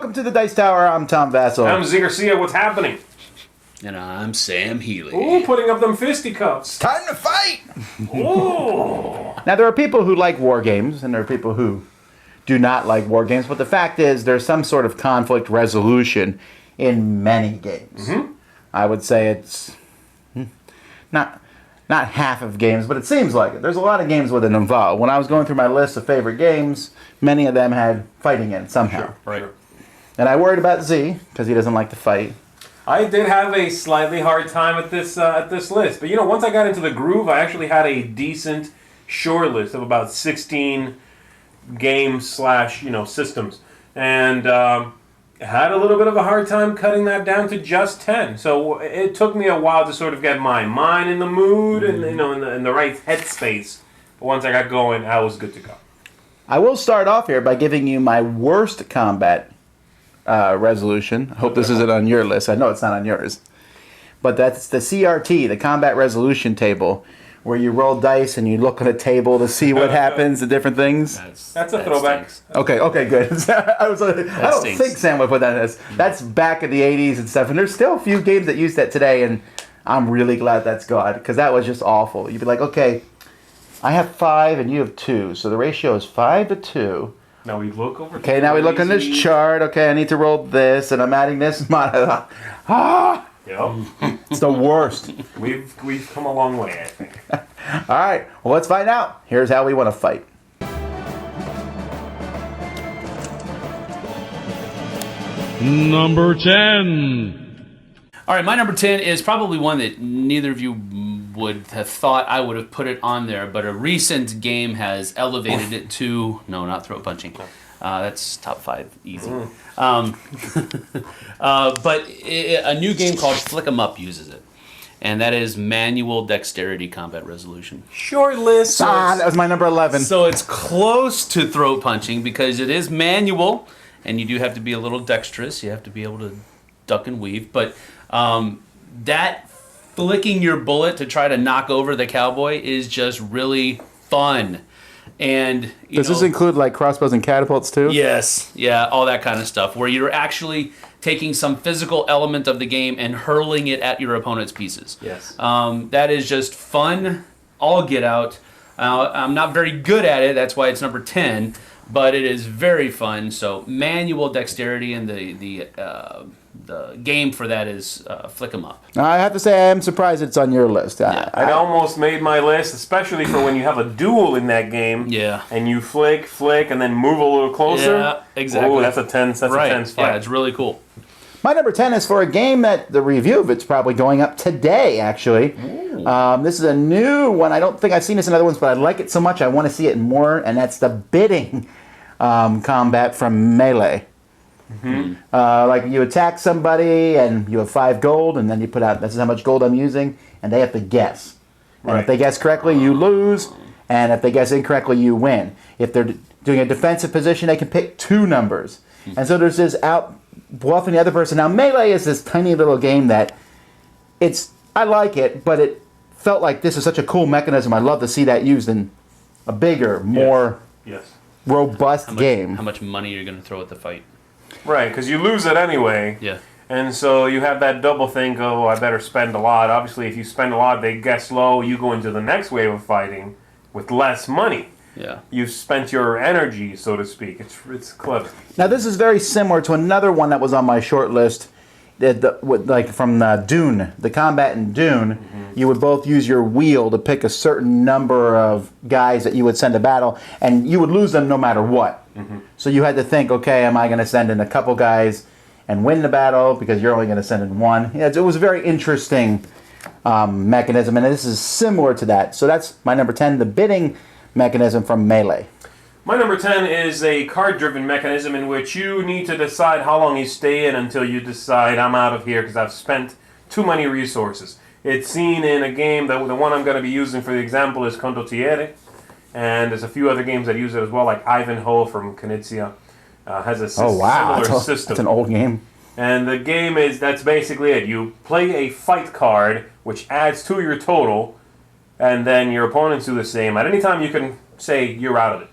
Welcome to the Dice Tower. I'm Tom Vasel. I'm Zee Garcia. What's happening? And I'm Sam Healey. Ooh, putting up them fisticuffs. Time to fight! Ooh. Now, there are people who like war games, and there are people who do not like war games, but the fact is there's some sort of conflict resolution in many games. Mm-hmm. I would say it's not half of games, but it seems like it. There's a lot of games with it involved. When I was going through my list of favorite games, many of them had fighting in it somehow. Sure, right. Sure. And I worried about Z, because he doesn't like to fight. I did have a slightly hard time at this list, but once I got into the groove, I actually had a decent short list of about 16 games / systems, and had a little bit of a hard time cutting that down to just 10. So it took me a while to sort of get my mind in the mood and in the right headspace. But once I got going, I was good to go. I will start off here by giving you my worst combat resolution. I hope this isn't on your list. I know it's not on yours. But that's the CRT, the Combat Resolution Table, where you roll dice and you look on a table to see what happens, the different things. That's a throwback. Okay, good. I don't stinks. think Sam would put that in this. That's back in the 80s and stuff, and there's still a few games that use that today, and I'm really glad that's gone, because that was just awful. You'd be like, okay, I have 5 and you have 2, so the ratio is 5 to 2. Now we look over. Okay, now we look on this chart. Okay, I need to roll this, and I'm adding this. Yep. It's the worst. We've come a long way, I think. All right, well, let's find out. Here's how we want to fight. Number 10. All right, my number 10 is probably one that neither of you would have thought I would have put it on there, but a recent game has elevated it to... No, not throat punching. That's top 5, easy. But a new game called Flick 'em Up uses it, and that is manual dexterity combat resolution. Short list. That was my number 11. So it's close to throat punching because it is manual, and you do have to be a little dexterous. You have to be able to duck and weave, but that flicking your bullet to try to knock over the cowboy is just really fun. And Does this include like crossbows and catapults too? Yes, yeah, all that kind of stuff, where you're actually taking some physical element of the game and hurling it at your opponent's pieces. Yes. That is just fun. All get out. I'm not very good at it. That's why it's number 10. But it is very fun. So manual dexterity, and the game for that is Flick 'em Up. I have to say I am surprised it's on your list. Yeah. It almost made my list, especially for when you have a duel in that game. Yeah. And you flick, and then move a little closer. Yeah, exactly. Oh, that's a tense fight. Yeah, it's really cool. My number 10 is for a game that the review of it's probably going up today, actually. This is a new one. I don't think I've seen this in other ones, but I like it so much I want to see it more, and that's the bidding combat from Melee. Mm-hmm. Like you attack somebody and you have 5 gold, and then you put out, this is how much gold I'm using, and they have to guess. And Right. if they guess correctly, you lose, and if they guess incorrectly, you win. If they're doing a defensive position, they can pick 2 numbers. And so there's this out bluffing the other person. Now, Melee is this tiny little game that I like it, but it felt like this is such a cool mechanism. I'd love to see that used in a bigger, more Yes. robust game. How much money you're going to throw at the fight. Right, because you lose it anyway. Yeah. And so you have that double think of, I better spend a lot. Obviously, if you spend a lot, they guess low, you go into the next wave of fighting with less money. Yeah. You've spent your energy, so to speak. It's clever. Now, this is very similar to another one that was on my short list, like from Dune, the combat in Dune. Mm-hmm. You would both use your wheel to pick a certain number of guys that you would send to battle, and you would lose them no matter what. Mm-hmm. So you had to think, okay, am I going to send in a couple guys and win the battle because you're only going to send in one? Yeah, it was a very interesting mechanism, and this is similar to that. So that's my number 10, the bidding mechanism from Melee. My number 10 is a card-driven mechanism in which you need to decide how long you stay in until you decide, I'm out of here because I've spent too many resources. It's seen in a game, the one I'm going to be using for the example is Condottiere, and there's a few other games that use it as well, like Ivanhoe from Knizia has a similar system. That's an old game. And the game that's basically it. You play a fight card, which adds to your total, and then your opponents do the same. At any time you can say you're out of it.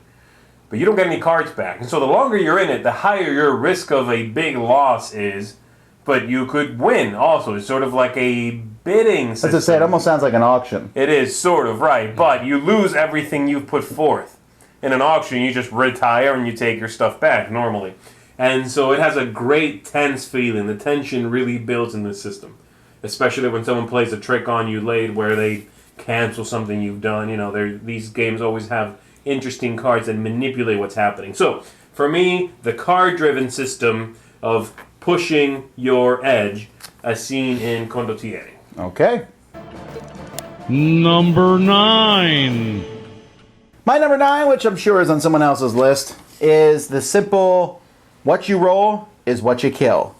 but you don't get any cards back. And so the longer you're in it, the higher your risk of a big loss is, but you could win also. It's sort of like a bidding system. As I say, it almost sounds like an auction. It is sort of, right, but you lose everything you've put forth. In an auction, you just retire and you take your stuff back normally. And so it has a great tense feeling. The tension really builds in this system. Especially when someone plays a trick on you late where they cancel something you've done. You know, these games always have interesting cards that manipulate what's happening. So, for me, the card-driven system of pushing your edge, as seen in Condottieri. Okay. Number 9. My number 9, which I'm sure is on someone else's list, is the simple, what you roll is what you kill.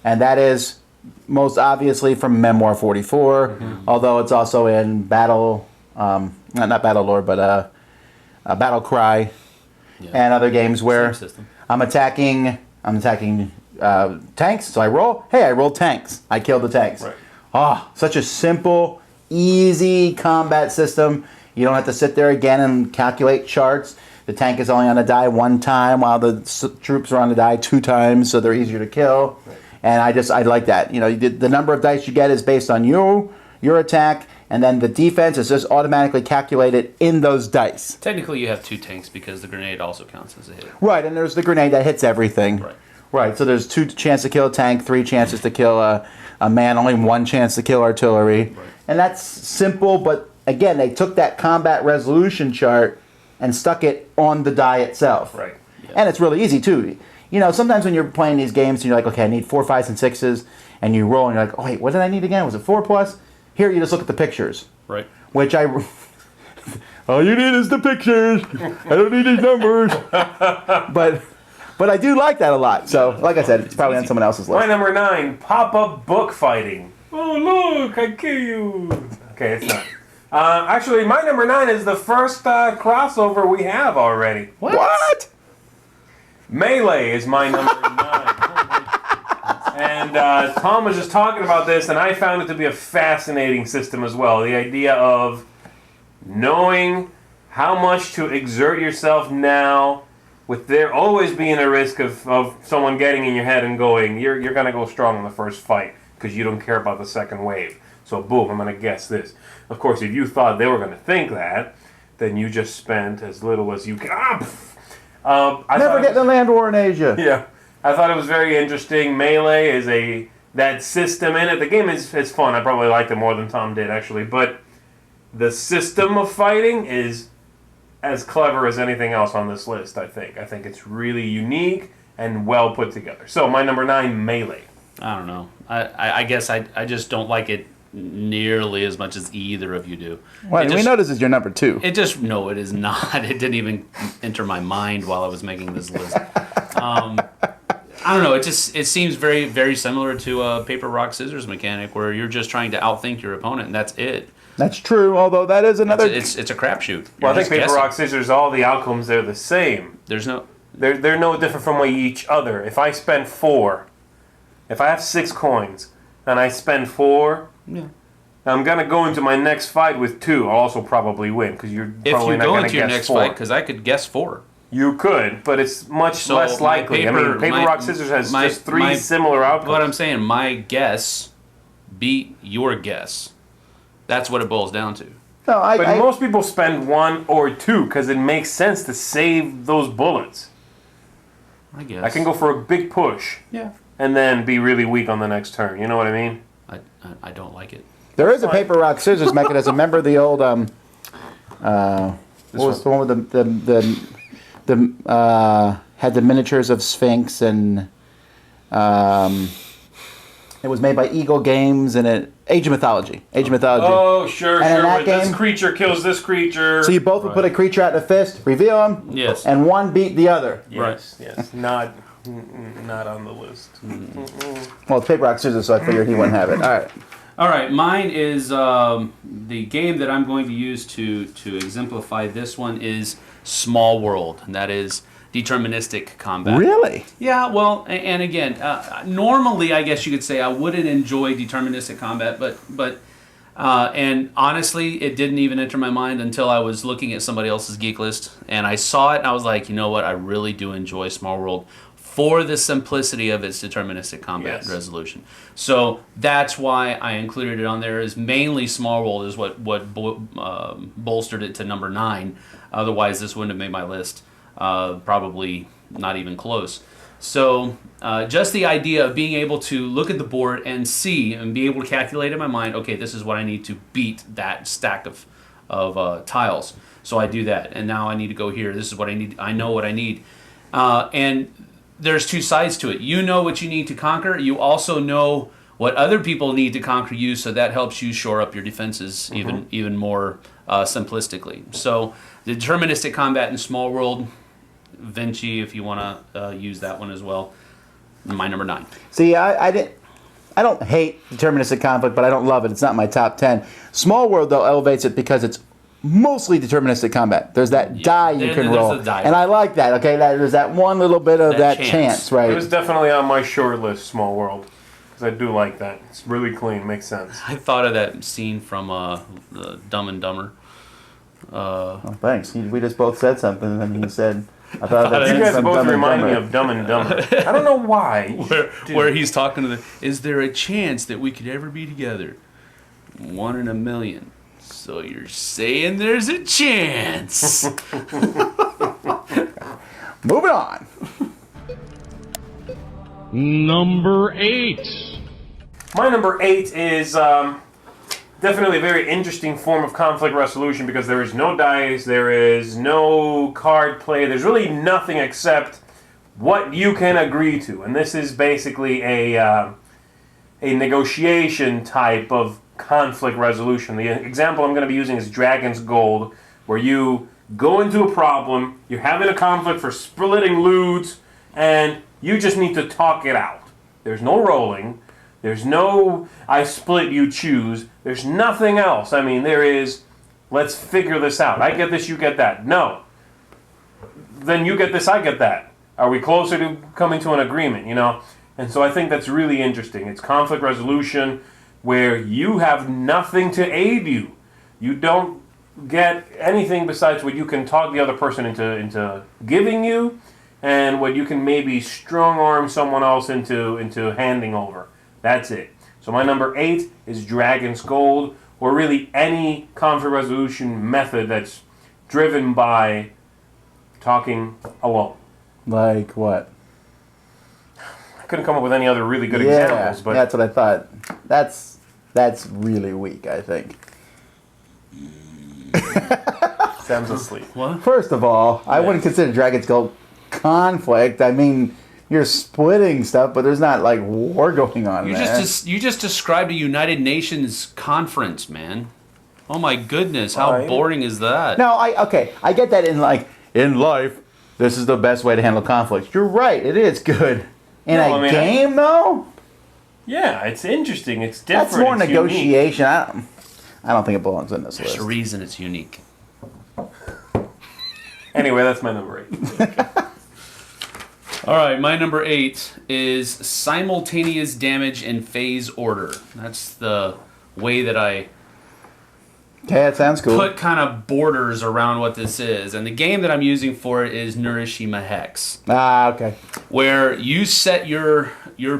And that is most obviously from Memoir 44, although it's also in Battle, not Battle Lore, but Battle Cry, and other games where I'm attacking tanks, so I roll. Hey, I rolled tanks. I killed the tanks. Right. Such a simple, easy combat system. You don't have to sit there again and calculate charts. The tank is only on the die one time, while the troops are on the die 2 times, so they're easier to kill. Right. And I like that. You know, the number of dice you get is based on your attack, and then the defense is just automatically calculated in those dice. Technically, you have 2 tanks because the grenade also counts as a hit. Right, and there's the grenade that hits everything. Right. So there's 2 chances to kill a tank, 3 chances to kill a man, only 1 chance to kill artillery. Right. And that's simple, but again, they took that combat resolution chart and stuck it on the die itself. Right. Yeah. And it's really easy too. You know, sometimes when you're playing these games and you're like, okay, I need 4, 5s, and 6s, and you roll and you're like, oh wait, what did I need again? Was it 4 plus? Here you just look at the pictures. Right. Which all you need is the pictures. I don't need these numbers. But I do like that a lot. So, like I said, it's probably on someone else's list. My number 9, pop-up book fighting. Oh, look, I kill you. Okay, it's not. Actually, my number 9 is the first crossover we have already. What? Melee is my number 9. And Tom was just talking about this, and I found it to be a fascinating system as well. The idea of knowing how much to exert yourself now, with there always being a risk of someone getting in your head and going, you're going to go strong in the first fight because you don't care about the second wave. So boom, I'm going to guess this. Of course, if you thought they were going to think that, then you just spent as little as you can. Never get the land war in Asia. Yeah. I thought it was very interesting. Melee is that system in it. The game is fun. I probably liked it more than Tom did, actually. But the system of fighting is as clever as anything else on this list, I think. I think it's really unique and well put together. So, my number 9, Melee. I don't know. I guess I just don't like it nearly as much as either of you do. Well, we know this is your number 2. No, it is not. It didn't even enter my mind while I was making this list. I don't know. It seems very, very similar to a paper, rock, scissors mechanic where you're just trying to outthink your opponent, and that's it. That's true, although that is another... It's a crapshoot. Well, I think paper, rock, scissors, all the outcomes, they're the same. They're no different from each other. If I spend 4, if I have 6 coins, and I spend 4... Yeah. I'm going to go into my next fight with 2. I'll also probably win, because you're probably not going to guess 4. If you go into your next fight, because I could guess 4. You could, but it's much less likely. Paper, rock, scissors has just 3 similar outcomes. What I'm saying, my guess beat your guess. That's what it boils down to. No, but most people spend 1 or 2, because it makes sense to save those bullets. I guess. I can go for a big push. Yeah. And then be really weak on the next turn. You know what I mean? I don't like it. There is a paper, rock, scissors mechanism. Remember the old what was the one with the had the miniatures of Sphinx, and it was made by Eagle Games, and Age of Mythology. Oh, sure. And this creature kills this creature. So you both would put a creature out in a fist, reveal them, yes, and one beat the other. Yes, not on the list. Well, it's paper, rock, scissors, so I figured he wouldn't have it. All right, mine is the game that I'm going to use to exemplify this one is Small World, and that is deterministic combat. Really? Yeah, well, and again, normally I guess you could say I wouldn't enjoy deterministic combat, but And honestly, it didn't even enter my mind until I was looking at somebody else's geek list, and I saw it, and I was like, you know what? I really do enjoy Small World for the simplicity of its deterministic combat resolution. So that's why I included it on there. Is mainly Small World is what bolstered it to number 9. Otherwise, this wouldn't have made my list. Probably not even close. So just the idea of being able to look at the board and see and be able to calculate in my mind, okay, this is what I need to beat that stack of tiles. So I do that, and now I need to go here. This is what I need. I know what I need. And there's 2 sides to it. You know what you need to conquer. You also know what other people need to conquer you, so that helps you shore up your defenses even more simplistically. So the deterministic combat in Small World, Vinci, if you want to use that one as well. My number 9. See, I don't hate deterministic conflict, but I don't love it. It's not my top 10. Small World, though, elevates it because it's mostly deterministic combat. There's that die you can roll. And I like that, okay? There's that one little bit of that chance, right? It was definitely on my short list, Small World. Because I do like that. It's really clean. Makes sense. I thought of that scene from Dumb and Dumber. Oh, thanks. We just both said something, and then you said... I thought that you guys both remind me of Dumb and Dumber. I don't know why. Where he's talking to is there a chance that we could ever be together? 1 in a million. So you're saying there's a chance. Moving on. Number 8. My number 8 is definitely a very interesting form of conflict resolution because there is no dice, there is no card play, there's really nothing except what you can agree to. And this is basically a negotiation type of conflict resolution. The example I'm going to be using is Dragon's Gold, where you go into a problem, you're having a conflict for splitting loot, and you just need to talk it out. There's no rolling. There's no, I split, you choose. There's nothing else. I mean, there is, let's figure this out. I get this, you get that. No. Then you get this, I get that. Are we closer to coming to an agreement, you know? And so I think that's really interesting. It's conflict resolution where you have nothing to aid you. You don't get anything besides what you can talk the other person into giving you and what you can maybe strong-arm someone else into handing over. That's it. So my number 8 is Dragon's Gold, or really any conflict resolution method that's driven by talking alone. Like what? I couldn't come up with any other really good examples, but that's what I thought. That's really weak, I think. Sam's asleep. What? First of all, I wouldn't consider Dragon's Gold conflict. I mean, you're splitting stuff, but there's not like war going on there. You just described a United Nations conference, man. Oh my goodness, how boring is that? No, I get that in life, this is the best way to handle conflict. You're right, it is good. In a game, though? Yeah, it's interesting. It's different. That's more negotiation. I don't think it belongs in this list. There's a reason it's unique. Anyway, that's my number 8. All right, my number 8 is simultaneous damage in phase order. That's the way that I that sounds cool. Put kind of borders around what this is. And the game that I'm using for it is Nurishima Hex. Ah, okay. Where you set your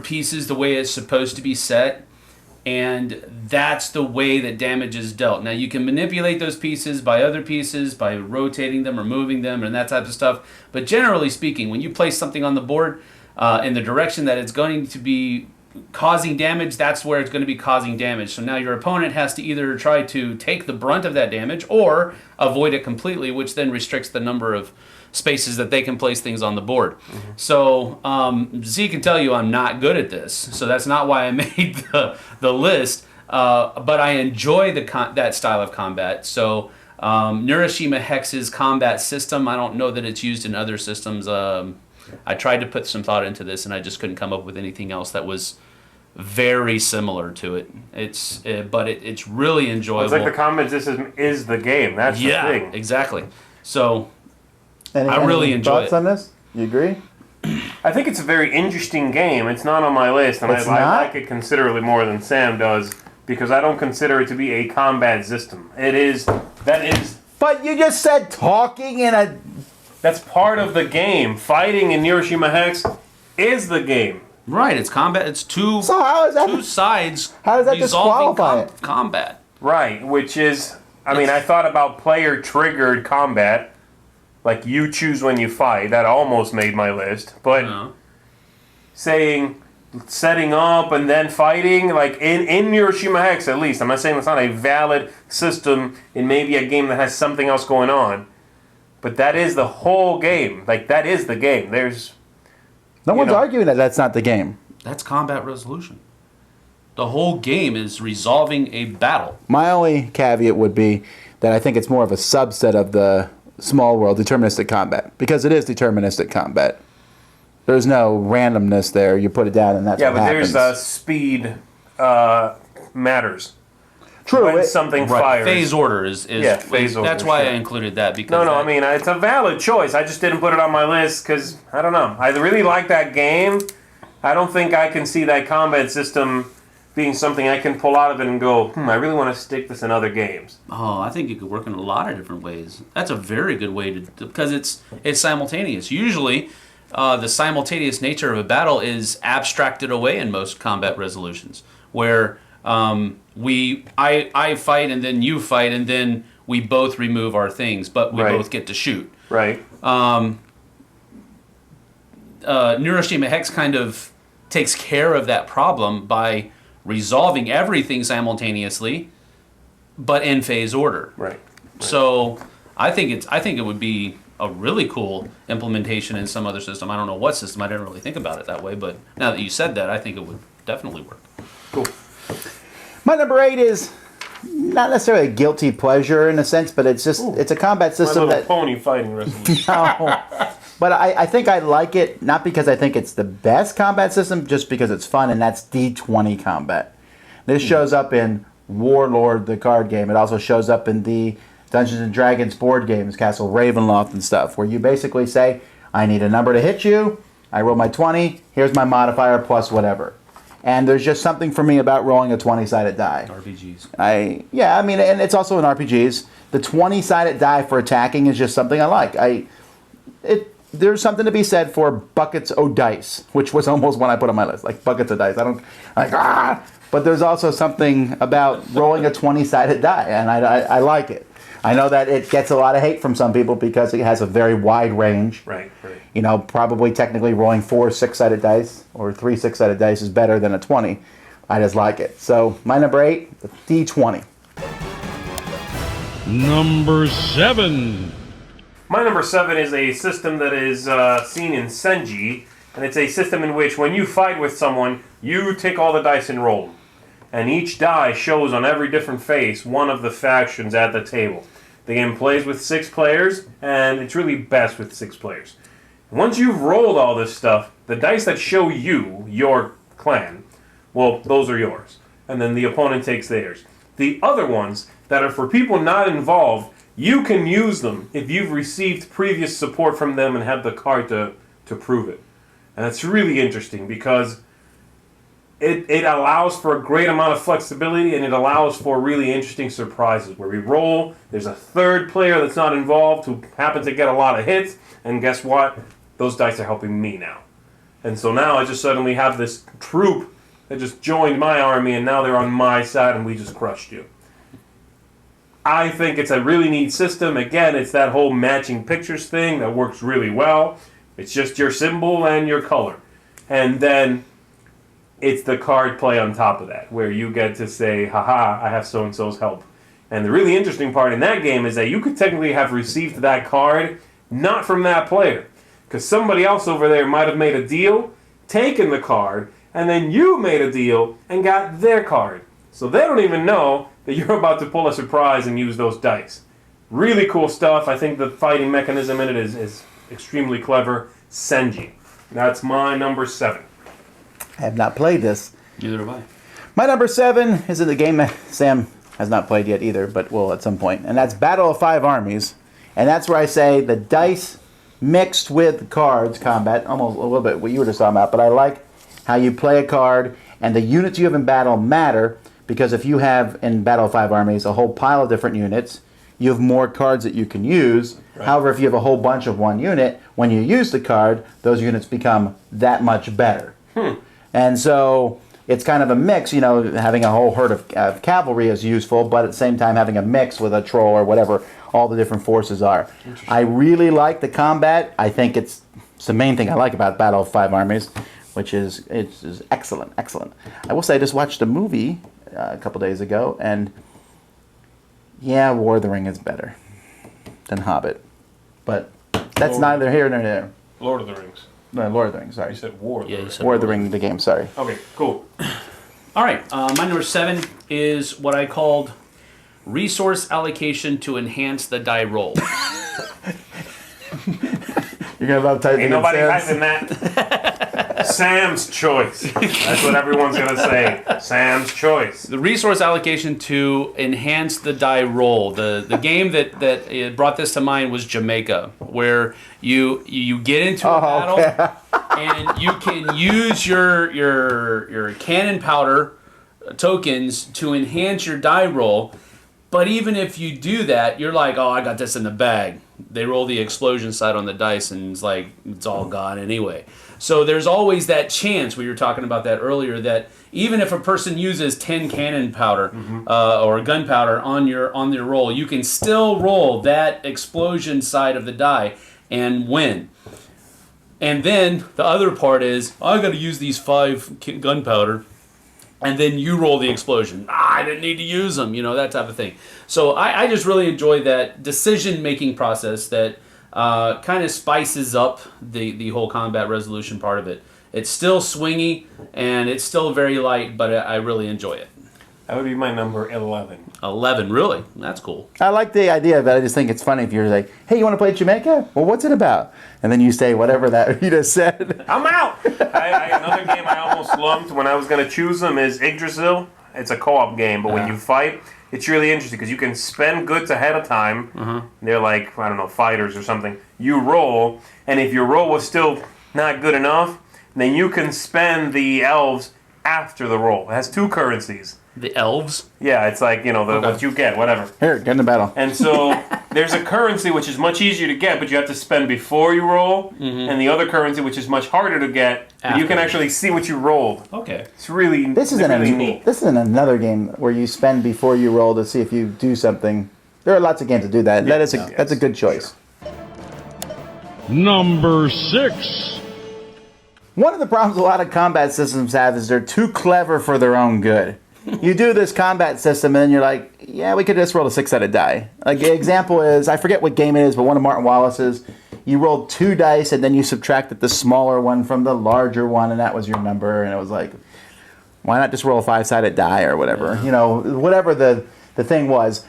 pieces the way it's supposed to be set, and that's the way that damage is dealt. Now, you can manipulate those pieces by other pieces, by rotating them or moving them and that type of stuff. But generally speaking, when you place something on the board in the direction that it's going to be causing damage, that's where it's going to be causing damage. So now your opponent has to either try to take the brunt of that damage or avoid it completely, which then restricts the number of spaces that they can place things on the board. Mm-hmm. So Zee can tell you I'm not good at this, so that's not why I made the list. But I enjoy that style of combat. So Nurishima Hex's combat system, I don't know that it's used in other systems. I tried to put some thought into this, and I just couldn't come up with anything else that was very similar to it. But it's really enjoyable. It's like the combat system is the game. That's the thing. Yeah, exactly. So I really enjoy it. Thoughts on this? You agree? I think it's a very interesting game. It's not on my list, and I like it considerably more than Sam does. because I don't consider it to be a combat system. That is. But you just said talking in a... That's part of the game. Fighting in Hiroshima Hex is the game. Right, it's combat. It's two So how is that... two sides How does that resolving disqualify it? combat. Right, which is, I thought about player-triggered combat, like you choose when you fight. That almost made my list. But setting up and then fighting, like in Hiroshima Hex at least, I'm not saying it's not a valid system in maybe a game that has something else going on, but that is the whole game. Like, that is the game. There's... No one's arguing that that's not the game. That's combat resolution. The whole game is resolving a battle. My only caveat would be that I think it's more of a subset of the small world deterministic combat, because it is deterministic combat. There's no randomness there. You put it down and that's what happens. Yeah, but there's speed matters. True. When something fires. Phase order is phase order. That's why sure. I included that, because No, it's a valid choice. I just didn't put it on my list because, I don't know. I really like that game. I don't think I can see that combat system being something I can pull out of it and go, I really want to stick this in other games. Oh, I think it could work in a lot of different ways. That's a very good way to, because it's simultaneous. Usually, the simultaneous nature of a battle is abstracted away in most combat resolutions, where I fight and then you fight and then we both remove our things, but we both get to shoot. Right. Hiroshima Hex kind of takes care of that problem by resolving everything simultaneously, but in phase order. Right. So I think it would be a really cool implementation in some other system. I don't know what system. I didn't really think about it that way, but now that you said that, I think it would definitely work. Cool. My number 8 is not necessarily a guilty pleasure in a sense, but it's just it's a combat system My Little Pony fighting resolution. No. But I think I like it, not because I think it's the best combat system, just because it's fun, and that's D20 combat. This shows up in Warlord, the card game. It also shows up in the Dungeons and Dragons board games, Castle Ravenloft and stuff, where you basically say, I need a number to hit you, I roll my 20, here's my modifier plus whatever. And there's just something for me about rolling a 20-sided die. RPGs. And it's also in RPGs. The 20-sided die for attacking is just something I like. There's something to be said for buckets o' dice, which was almost one I put on my list, like buckets of dice. But there's also something about rolling a 20-sided die, and I like it. I know that it gets a lot of hate from some people because it has a very wide range. Right. Probably technically rolling 4 6-sided dice or 3 6-sided dice is better than a 20. I just like it. So my number 8, the D20. Number 7. My number 7 is a system that is seen in Senji, and it's a system in which when you fight with someone, you take all the dice and roll them. And each die shows on every different face one of the factions at the table. The game plays with 6 players, and it's really best with 6 players. Once you've rolled all this stuff, the dice that show you, your clan, well, those are yours. And then the opponent takes theirs. The other ones that are for people not involved, you can use them if you've received previous support from them and have the card to prove it. And it's really interesting because it allows for a great amount of flexibility, and it allows for really interesting surprises where we roll, there's a third player that's not involved who happens to get a lot of hits, and guess what? Those dice are helping me now. And so now I just suddenly have this troop that just joined my army, and now they're on my side, and we just crushed you. I think it's a really neat system. Again, it's that whole matching pictures thing that works really well. It's just your symbol and your color. And then it's the card play on top of that, where you get to say, haha, I have so-and-so's help. And the really interesting part in that game is that you could technically have received that card not from that player, because somebody else over there might have made a deal, taken the card, and then you made a deal and got their card. So they don't even know that you're about to pull a surprise and use those dice. Really cool stuff. I think the fighting mechanism in it is extremely clever. Senji. That's my number 7. I have not played this. Neither have I. My number 7 is in the game that Sam has not played yet either, but will at some point. And that's Battle of 5 Armies. And that's where I say the dice mixed with cards combat, almost a little bit what you were just talking about, but I like how you play a card and the units you have in battle matter because if you have in Battle of Five Armies a whole pile of different units, you have more cards that you can use. Right. However, if you have a whole bunch of one unit, when you use the card, those units become that much better. And so it's kind of a mix, you know, having a whole herd of cavalry is useful, but at the same time having a mix with a troll or whatever all the different forces are. I really like the combat. I think it's the main thing I like about Battle of Five Armies, which is excellent, excellent. I will say I just watched a movie a couple days ago, and yeah, War of the Ring is better than Hobbit, but that's neither here nor there. Lord of the Rings. No, Lord of the Rings, sorry. You said War of the Rings. War of the Ring, the game, sorry. Okay, cool. All right, my number 7 is what I called resource allocation to enhance the die roll. You're going to love typing Ain't nobody typing that. Sam's choice. That's what everyone's going to say. Sam's choice. The resource allocation to enhance the die roll. The game that brought this to mind was Jamaica, where you get into a battle and you can use your cannon powder tokens to enhance your die roll. But even if you do that, you're like, oh, I got this in the bag. They roll the explosion side on the dice, and it's like, it's all gone anyway. So there's always that chance, we were talking about that earlier, that even if a person uses 10 cannon powder or gunpowder on their roll, you can still roll that explosion side of the die and win. And then the other part is, I got to use these 5 gunpowder. And then you roll the explosion. I didn't need to use them, you know, that type of thing. So I just really enjoy that decision-making process that kind of spices up the whole combat resolution part of it. It's still swingy, and it's still very light, but I really enjoy it. That would be my number 11. 11, really? That's cool. I like the idea of it. I just think it's funny if you're like, hey, you want to play Jamaica? Well, what's it about? And then you say whatever that you just said. I'm out! Another game I almost lumped when I was going to choose them is Yggdrasil. It's a co-op game, but when you fight, it's really interesting because you can spend goods ahead of time. They're like, I don't know, fighters or something. You roll, and if your roll was still not good enough, then you can spend the elves after the roll. It has 2 currencies. The elves? Yeah, it's like, you know, what you get, whatever. Here, get in the battle. And so there's a currency which is much easier to get, but you have to spend before you roll, and the other currency which is much harder to get, but you can actually see what you rolled. Okay. It's really neat. This isn't another game where you spend before you roll to see if you do something. There are lots of games that do that. Yeah, That's a good choice. Number 6. One of the problems a lot of combat systems have is they're too clever for their own good. You do this combat system, and then you're like, yeah, we could just roll a 6-sided die. Like, the example is, I forget what game it is, but one of Martin Wallace's, you rolled 2 dice, and then you subtracted the smaller one from the larger one, and that was your number, and it was like, why not just roll a 5-sided die or whatever? You know, whatever the thing was.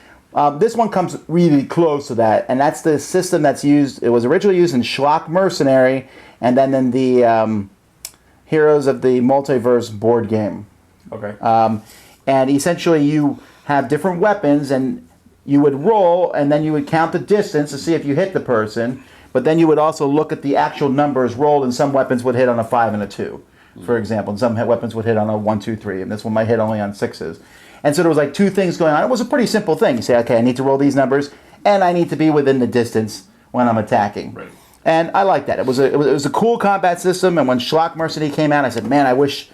This one comes really close to that, and that's the system that's used. It was originally used in Schlock Mercenary, and then in the Heroes of the Multiverse board game. Okay. And essentially you have different weapons, and you would roll, and then you would count the distance to see if you hit the person, but then you would also look at the actual numbers rolled, and some weapons would hit on a 5 and a 2, for example, and some weapons would hit on a 1, 2, 3, and this one might hit only on 6s. And so there was like 2 things going on. It was a pretty simple thing. You say, okay, I need to roll these numbers, and I need to be within the distance when I'm attacking. Right. And I like that. It was a cool combat system, and when Schlock Mercenary came out, I said, man, I wish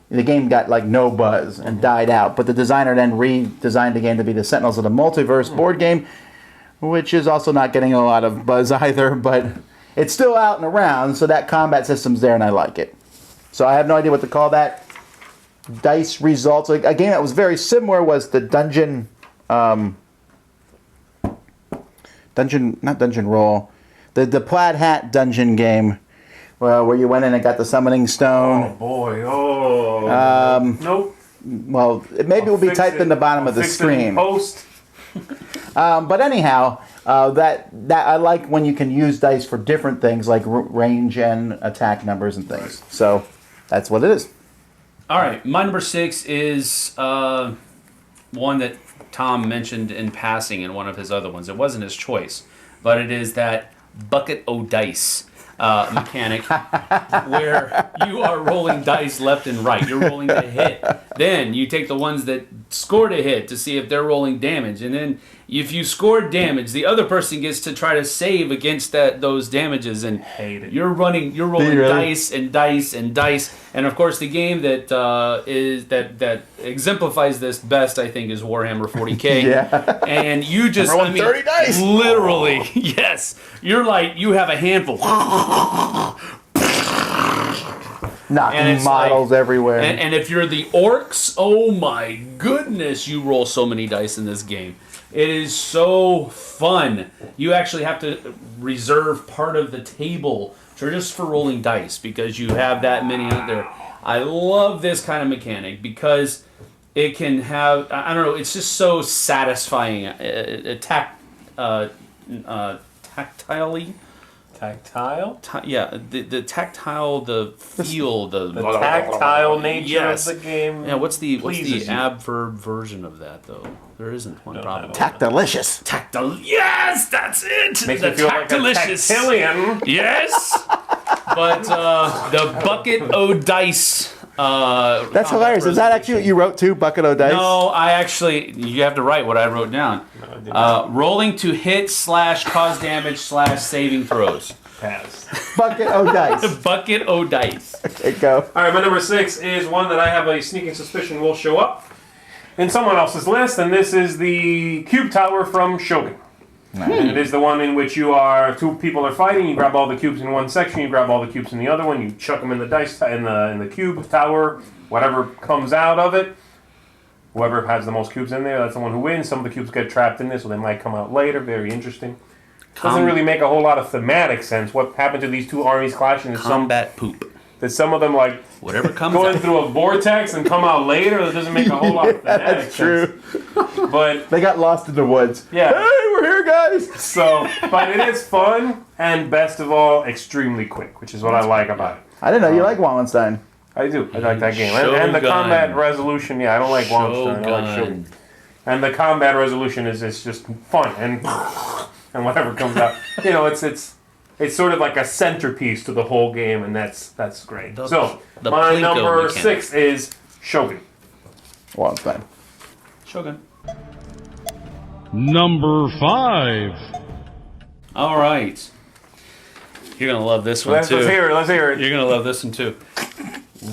the game got like no buzz and died out. But the designer then redesigned the game to be the Sentinels of the Multiverse board game, which is also not getting a lot of buzz either, but it's still out and around, so that combat system's there, and I like it. So I have no idea what to call that. Dice results. Like, a game that was very similar was the Dungeon Roll. The Plaid Hat dungeon game, where you went in and got the summoning stone. Oh boy! Oh. Nope. Well, maybe it will be typed in the bottom of the screen. Post. But anyhow, that I like when you can use dice for different things like range and attack numbers and things. So that's what it is. All right, my number 6 is one that Tom mentioned in passing in one of his other ones. It wasn't his choice, but it is that bucket o' dice mechanic where you are rolling dice left and right. You're rolling to hit. Then you take the ones that scored a hit to see if they're rolling damage. And then if you scored damage, the other person gets to try to save against those damages. And Hate it. you're rolling really? dice and dice and dice. And of course, the game that exemplifies this best, I think, is Warhammer 40K. Yeah. And you just rolling 30 dice. Literally, yes. You're like, you have a handful. Knocking models everywhere. And if you're the orcs, oh my goodness, you roll so many dice in this game. It is so fun. You actually have to reserve part of the table just for rolling dice because you have that many out there. I love this kind of mechanic because it can have, I don't know, it's just so satisfying. Tactilely. Tactile? Yeah, the tactile, the feel, the tactile nature yes. of the game. Yeah, what's the pleases you. adverb version of that though? There isn't one probably. Tactilicious. Tactile. Yes, that's it. Makes the me feel like a tactilicious. tactilian. Yes. But the bucket o' dice. That's hilarious. Is that actually what you wrote too? Bucket o' dice? No, I actually. You have to write what I wrote down. Rolling to hit / cause damage / saving throws. Pass. Bucket o' dice. Bucket o' dice. Okay, go. All right, my number 6 is one that I have a sneaking suspicion will show up in someone else's list, and this is the Cube Tower from Shogun. And it is the one in which two people are fighting. You grab all the cubes in one section, you grab all the cubes in the other one, you chuck them in the dice in the cube tower. Whatever comes out of it, whoever has the most cubes in there, that's the one who wins. Some of the cubes get trapped in this, so they might come out later. Very interesting. Doesn't really make a whole lot of thematic sense. What happened to these two armies clashing? Combat poop. That some of them like Whatever comes going out. through a vortex and come out later. That doesn't make a whole lot of thematic That's true. sense. But They got lost in the woods. Yeah. Hey, we're here, guys. but it is fun and best of all, extremely quick, which is what I like about it. I didn't know you like Wallenstein. I do. I like that game. And the Shogun. combat resolution, yeah, I don't like Wallenstein. I like Shogun. And the combat resolution is just fun and whatever comes out. You know, it's sort of like a centerpiece to the whole game, and that's great. So my Plinko number mechanic. 6 is Shogun. Wallenstein. Shogun. Number 5. All right. You're going to love this one, too. Let's hear it. You're going to love this one, too.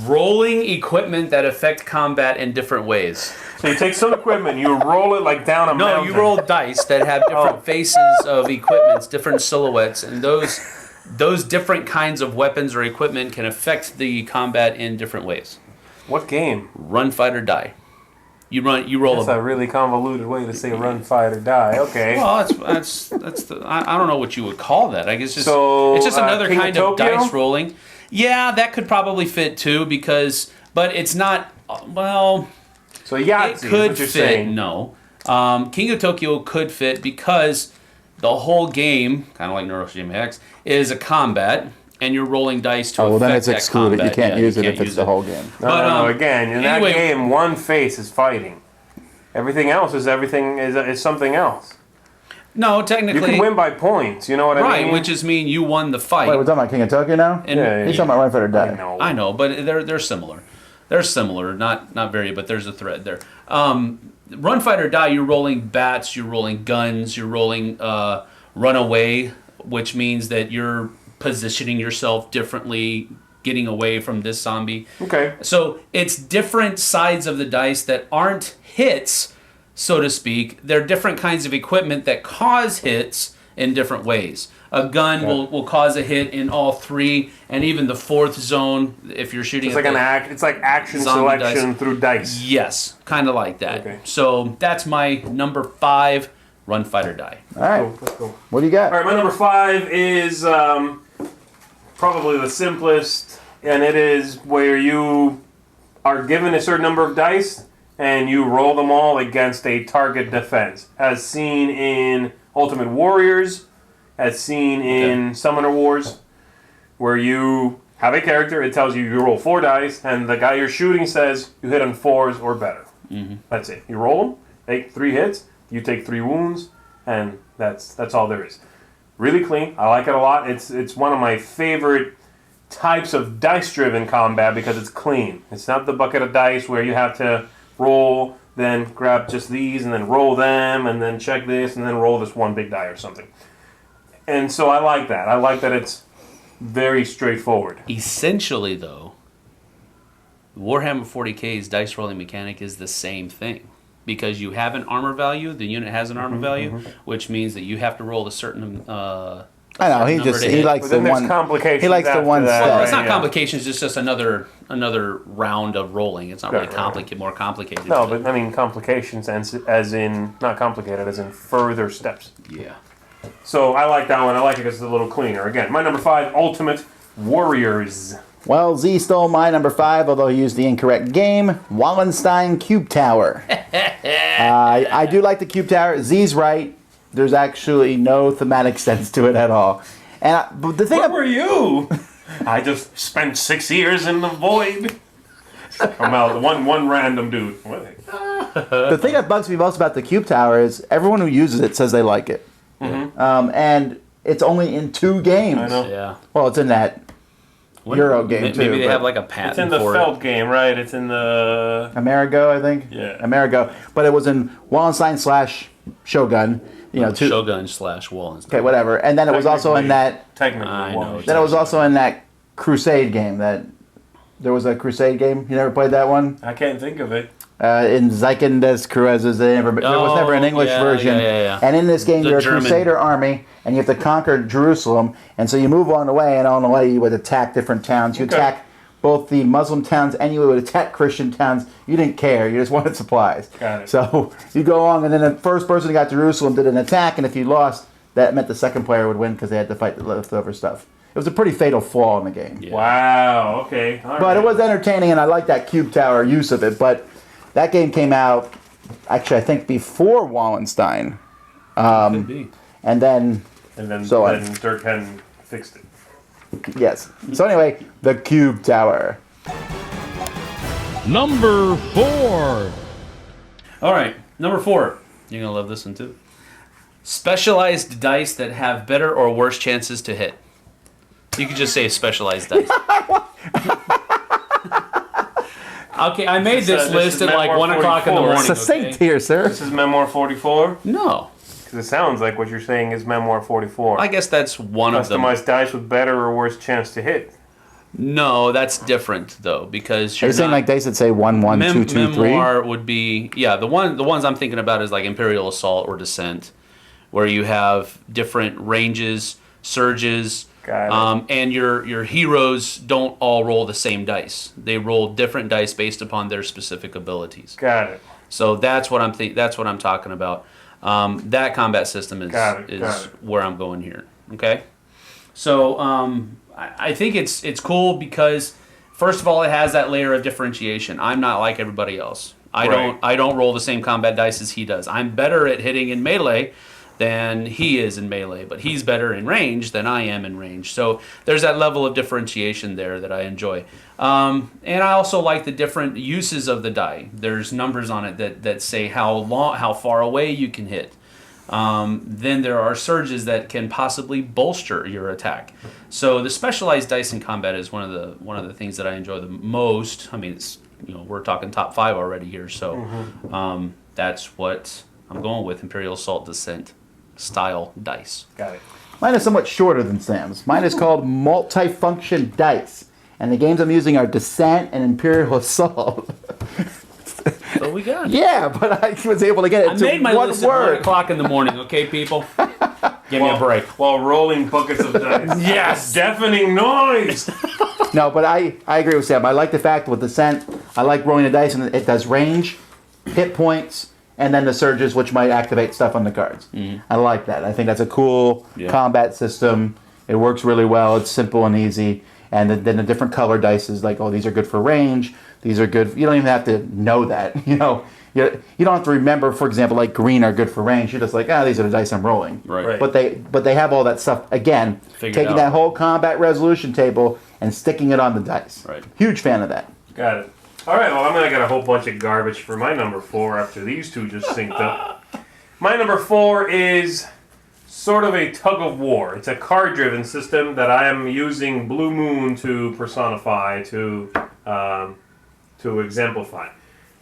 Rolling equipment that affect combat in different ways. So you take some equipment, you roll it like down a No, mountain. you roll dice that have different faces of equipments, different silhouettes, and those different kinds of weapons or equipment can affect the combat in different ways. What game? Run, fight, or die. You roll That's a really convoluted way to say run, fight, or die. Okay. Well, that's I don't know what you would call that. I guess it's So, just another King of kind of Tokyo? dice rolling. Yeah, that could probably fit too but it's not. Well, So it Yahtzee is could what you're fit. saying. No, King of Tokyo could fit because the whole game, kind of like Neuroshima X, is a combat, and you're rolling dice to Oh, well, affect then it's that excluded. combat. You can't Yeah, use it can't if it's use the it. whole game. No, again, in anyway- that game, one face is fighting. Everything else is something else. No, You technically, can win by points. You know what I right, mean? which is mean you won the fight. Wait, we're talking about King of Tokyo now? And- Yeah, He's talking about Run, Fight, or Die. No. I know, but they're similar. They're similar, not very, but there's a thread there. Run, fight, or die. You're rolling bats. You're rolling guns. You're rolling run away, which means that you're positioning yourself differently, getting away from this zombie. Okay. So it's different sides of the dice that aren't hits, so to speak. They're different kinds of equipment that cause hits in different ways. A gun will cause a hit in all three, and even the fourth zone if you're shooting. It's like it's like action zombie selection dice. through dice. Yes, kind of like that. Okay. So that's my number 5, Run, Fight, or Die. All right. Let's go. What do you got? All right, my number 5 is probably the simplest, and it is where you are given a certain number of dice and you roll them all against a target defense, as seen in Ultimate Warriors, as seen in Summoner Wars, where you have a character, it tells you roll 4 dice, and the guy you're shooting says you hit on 4s or better. Mm-hmm. That's it. You roll them, take 3 hits, you take 3 wounds, and that's all there is. Really clean. I like it a lot. It's one of my favorite types of dice-driven combat because it's clean. It's not the bucket of dice where you have to roll, then grab just these, and then roll them, and then check this, and then roll this one big die or something. And so I like that. I like that it's very straightforward. Essentially, though, Warhammer 40k's dice rolling mechanic is the same thing. Because you have an armor value, the unit has an armor value, which means that you have to roll a certain I know he hit. likes But then the there's one. complications He likes the after one that, step. Well, it's right? not Yeah. complications. It's just another round of rolling. It's not really Right. more complicated. No, but I mean complications as in, not complicated, as in further steps. yeah. So I like that one. I like it because it's a little cleaner. Again, my number 5, Ultimate Warriors. Well, Z stole my number 5, although he used the incorrect game. Wallenstein Cube Tower. I do like the Cube Tower. Z's right. There's actually no thematic sense to it at all. And but the thing Where were you? I just spent 6 years in the void. I'm out. One random dude. the thing that bugs me most about the Cube Tower is everyone who uses it says they like it. And it's only in 2 games. I know. Yeah. Well, it's in that Euro game Maybe too. they but have like a patent It's in the for Felt it. game, right? It's in the... Amerigo, I think. Yeah. Amerigo, but it was in Wallenstein / Shogun. You know, two. Shogun / Wallenstein. Okay, whatever. And then it was also in that. Technically, I know. one. Then it was also in that Crusade game. That there was a Crusade game. You never played that one? I can't think of it. In Zeichen des Cruises, there was never an English version. Yeah. And in this game, The you're a German. Crusader army, and you have to conquer Jerusalem. And so you move on the way, and on the way you would attack different towns. You Okay. attack both the Muslim towns, and you would attack Christian towns. You didn't care. You just wanted supplies. Got it. So you go along, and then the first person who got to Jerusalem did an attack, and if you lost, that meant the second player would win because they had to fight the leftover stuff. It was a pretty fatal flaw in the game. Yeah. Wow, okay. All But right. it was entertaining, and I like that Cube Tower use of it. But that game came out, actually, I think before Wallenstein. Could be. And then, And then, so then Dirk hadn't fixed it. yes. So anyway, the Cube Tower. Number 4. All right, number 4. You're gonna love this one too. Specialized dice that have better or worse chances to hit. You could just say specialized dice. Okay, I made this This list is at like Memoir 1 o'clock in the 44. morning. Succinct Okay? here, sir. This is Memoir 44? No, Because it sounds like what you're saying is Memoir 44. I guess that's one of them. Customized dice with better or worse chance to hit. No, that's different though because Are you're you saying not, like dice that say 1, 1, 2, 2, 3? Memoir would be the ones I'm thinking about is like Imperial Assault or Descent, where you have different ranges, surges, Got it. and your heroes don't all roll the same dice. They roll different dice based upon their specific abilities. Got it. So that's what I'm talking about. That combat system is Got it. where I'm going here. Okay, so I think it's cool because first of all it has that layer of differentiation. I'm not like everybody else. I don't roll the same combat dice as he does. I'm better at hitting in melee than he is in melee, but he's better in range than I am in range. So there's that level of differentiation there that I enjoy. And I also like the different uses of the die. There's numbers on it that say how far away you can hit. Then there are surges that can possibly bolster your attack. So the specialized dice in combat is one of the things that I enjoy the most. I mean, it's we're talking top 5 already here, so that's what I'm going with. Imperial Assault Descent style dice. Got it. Mine is somewhat shorter than Sam's. Mine is called Multifunction Dice. And the games I'm using are Descent and Imperial Assault. So we got it. Yeah, but I was able to get it I to made my one list at 1 word. o'clock in the morning, okay, people? Give me a break. While rolling buckets of dice. Yes! Deafening noise! No, but I agree with Sam. I like the fact with Descent, I like rolling the dice, and it does range, hit points, and then the surges, which might activate stuff on the cards. I like that. I think that's a cool combat system. It works really well. It's simple and easy. And then the different color dice is like, oh, these are good for range. These are good. You don't even have to know that. You don't have to remember, for example, like green are good for range. You're just like, these are the dice I'm rolling. Right. But they have all that stuff again. Figured Taking out. that whole combat resolution table and sticking it on the dice. Right. Huge fan of that. Got it. All right, well, I'm going to get a whole bunch of garbage for my number 4 after these two just synced up. My number 4 is sort of a tug of war. It's a card-driven system that I am using Blue Moon to personify, to exemplify.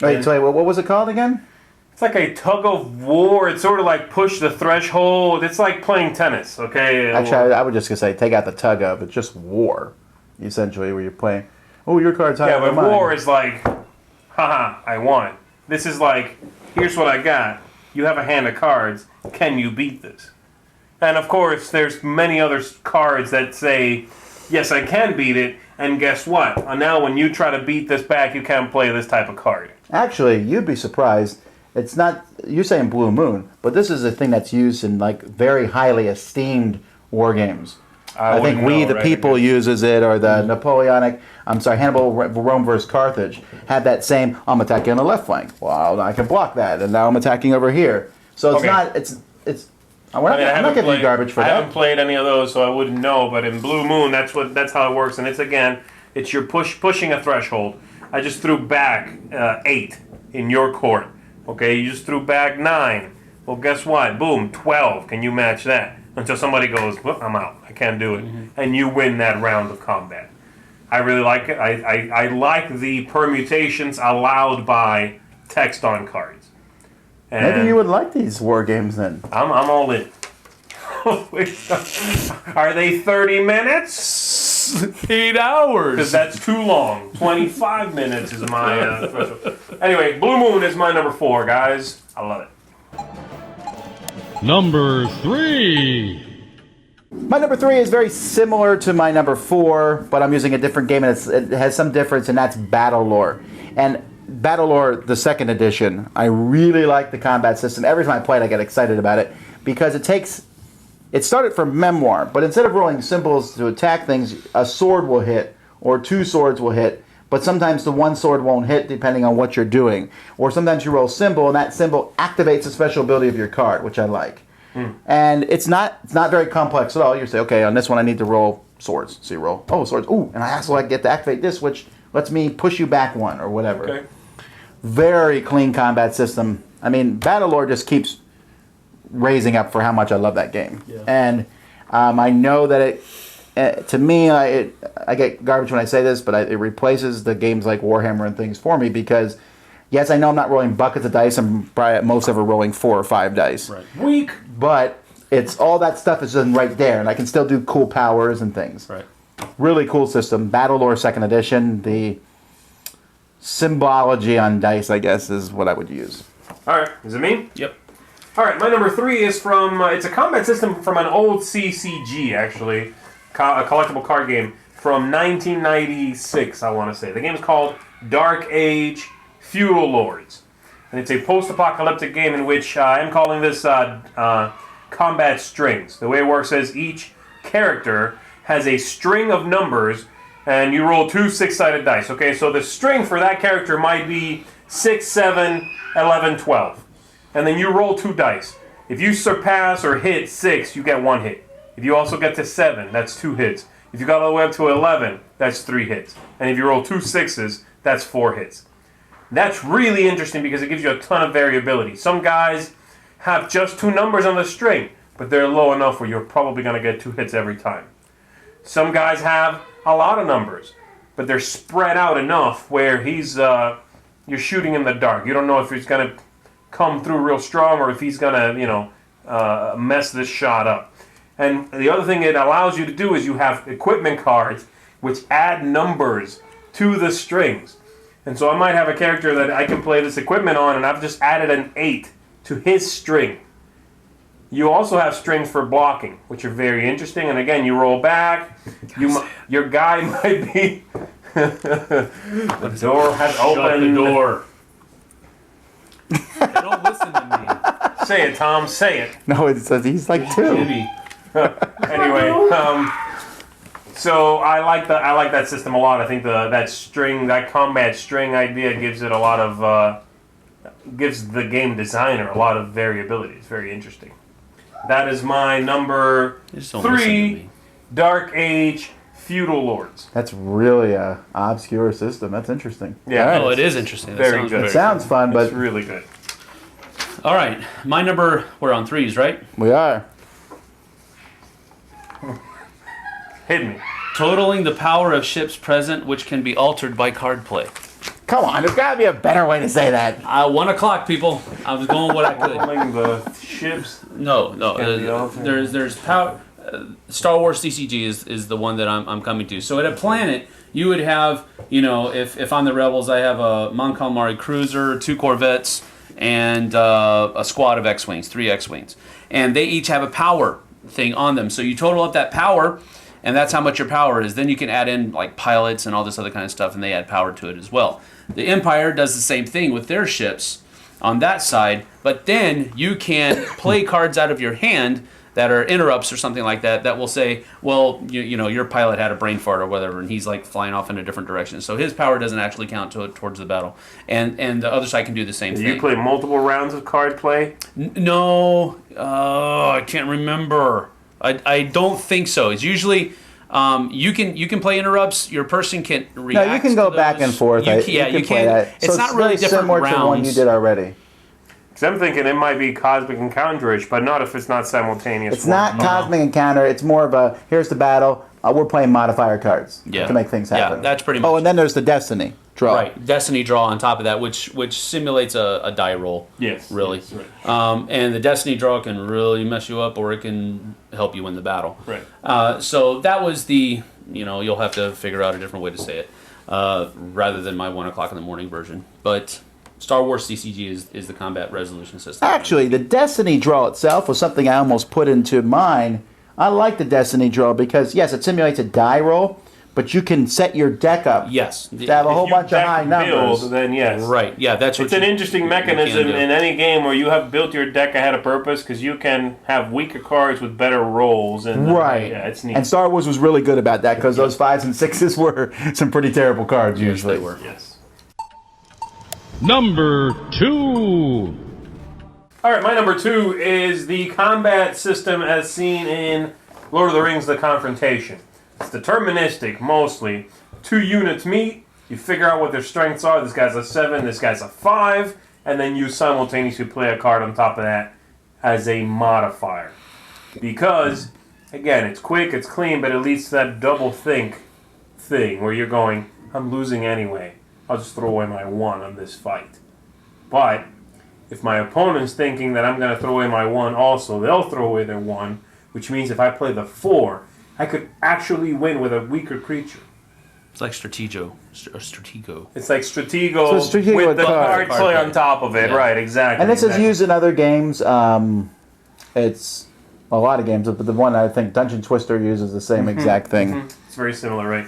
Wait, so what was it called again? It's like a tug of war. It's sort of like push the threshold. It's like playing tennis, okay? Actually, I would just say take out the tug of. It's just war, essentially, where you're playing. Oh, your card's higher yeah, but than mine. war is like, haha, I won. This is like, here's what I got. You have a hand of cards. Can you beat this? And of course, there's many other cards that say, yes, I can beat it. And guess what? Now when you try to beat this back, you can't play this type of card. Actually, you'd be surprised. It's not, you're saying Blue Moon, but this is a thing that's used in like very highly esteemed war games. I think We the People uses it, or the Hannibal Rome versus Carthage had that same, I'm attacking on the left flank. Well, I can block that, and now I'm attacking over here. So it's not, I'm not giving you garbage for that. I haven't played any of those, so I wouldn't know, but in Blue Moon, that's how it works, and it's your pushing a threshold. I just threw back 8 in your court. Okay, you just threw back 9. Well, guess what? Boom, 12. Can you match that? Until somebody goes, well, I'm out. I can't do it. Mm-hmm. And you win that round of combat. I really like it. I like the permutations allowed by text on cards. And maybe you would like these war games then. I'm all in. Are they 30 minutes? 8 hours. Because that's too long. 25 minutes is my threshold. Anyway, Blue Moon is my number 4, guys. I love it. Number 3. My number 3 is very similar to my number 4, but I'm using a different game, and it has some difference, and that's Battle Lore. And Battle Lore, the second edition, I really like the combat system. Every time I play it, I get excited about it, because it started from Memoir, but instead of rolling symbols to attack things, a sword will hit, or 2 swords will hit, but sometimes the 1 sword won't hit depending on what you're doing. Or sometimes you roll symbol, and that symbol activates a special ability of your card, which I like. And it's not very complex at all. You say, okay, on this one I need to roll swords. So you roll, swords. Ooh, and I also get to activate this, which lets me push you back 1 or whatever. Okay. Very clean combat system. I mean, Battle Lore just keeps raising up for how much I love that game. Yeah. And I know that to me, I get garbage when I say this, but it replaces the games like Warhammer and things for me, because yes, I know I'm not rolling buckets of dice. I'm probably at most ever rolling 4 or 5 dice. Right. Weak. But it's all that stuff is in right there, and I can still do cool powers and things. Right. Really cool system. Battle Lore 2nd edition. The symbology on dice, I guess, is what I would use. All right. Is it me? Yep. All right. My number 3 is from, it's a combat system from an old CCG, actually. A collectible card game from 1996, I want to say. The game is called Dark Age Feudal Lords. And it's a post-apocalyptic game in which I'm calling this combat strings. The way it works is each character has a string of numbers, and you roll 2 6-sided dice. Okay, so the string for that character might be 6, 7, 11, 12. And then you roll 2 dice. If you surpass or hit 6, you get 1 hit. If you also get to 7, that's 2 hits. If you got all the way up to 11, that's 3 hits. And if you roll 2 6s, that's 4 hits. That's really interesting because it gives you a ton of variability. Some guys have just 2 numbers on the string, but they're low enough where you're probably going to get 2 hits every time. Some guys have a lot of numbers, but they're spread out enough where you're shooting in the dark. You don't know if he's going to come through real strong or if he's going to, mess this shot up. And the other thing it allows you to do is you have equipment cards which add numbers to the strings. And so I might have a character that I can play this equipment on, and I've just added an 8 to his string. You also have strings for blocking, which are very interesting. And again, you roll back. Your guy might be... The door has opened. Shut the door. Don't listen to me. Say it, Tom. Say it. No, it says he's like 2. Jimmy. Anyway, so I like that system a lot. I think that combat string idea gives it a lot of gives the game designer a lot of variability. It's very interesting. That is my number 3, Dark Age Feudal Lords. That's really a obscure system. That's interesting. Yeah. Right. Oh, it is interesting. That Very sounds good. It sounds fun, but It's really good. All right, my number. We're on 3s, right? we are. Hit me. Totaling the power of ships present, which can be altered by card play. Come on, there's got to be a better way to say that. 1 o'clock, people. I was going what I could. Rolling the ships. No. Can be altered. There's power. Star Wars CCG is the one that I'm coming to. So at a planet, you would have, if I'm the Rebels, I have a Mon Calamari cruiser, 2 Corvettes, and a squad of X-Wings, 3 X-Wings. And they each have a power thing on them. So you total up that power, and that's how much your power is. Then you can add in like pilots and all this other kind of stuff, and they add power to it as well. The Empire does the same thing with their ships on that side, but then you can play cards out of your hand that are interrupts or something like that will say, well, your pilot had a brain fart or whatever, and he's like flying off in a different direction. So his power doesn't actually count towards the battle. And the other side can do the same thing. You play multiple rounds of card play? No. I can't remember. I don't think so. It's usually... you can play interrupts. Your person can react. No, you can go back and forth. You can play that. So it's not really very different similar rounds. to the one you did already. Because I'm thinking it might be Cosmic Encounterish, but not if it's not simultaneous. It's not Cosmic Encounter. It's more of a, here's the battle. We're playing modifier cards to make things happen. Yeah, that's pretty much. Oh, and then there's the Destiny draw. Right, Destiny draw on top of that, which simulates a die roll. Yes. Really. Yes, right. And the Destiny draw can really mess you up, or it can help you win the battle. Right. So that was the, you'll have to figure out a different way to say it, rather than my 1 o'clock in the morning version. But Star Wars CCG is the combat resolution system. Actually, the Destiny draw itself was something I almost put into mine. I like the Destiny draw because, yes, it simulates a die roll, but you can set your deck up Yes. to have a whole bunch of high numbers. Build, then yes. Right, yeah, that's what It's an interesting mechanism do. in any game where you have built your deck ahead of purpose because you can have weaker cards with better rolls. And Right. Yeah, it's neat. And Star Wars was really good about that because those 5s and 6s were some pretty terrible cards usually. They were. Yes. Number 2. All right, my number 2 is the combat system as seen in Lord of the Rings: The Confrontation. It's deterministic, mostly. 2 units meet, you figure out what their strengths are. This guy's a 7, this guy's a 5, and then you simultaneously play a card on top of that as a modifier. Because, again, it's quick, it's clean, but it leads to that double think thing where you're going, I'm losing anyway. I'll just throw away my 1 on this fight. But if my opponent's thinking that I'm going to throw away my 1 also, they'll throw away their 1, which means if I play the 4, I could actually win with a weaker creature. It's like Stratego. It's like Stratego, So Stratego with with the card card play play. on top of it. Yeah. Right, exactly. And this is exactly. used in other games. It's a lot of games, but the one I think Dungeon Twister uses the same exact thing. It's very similar, right?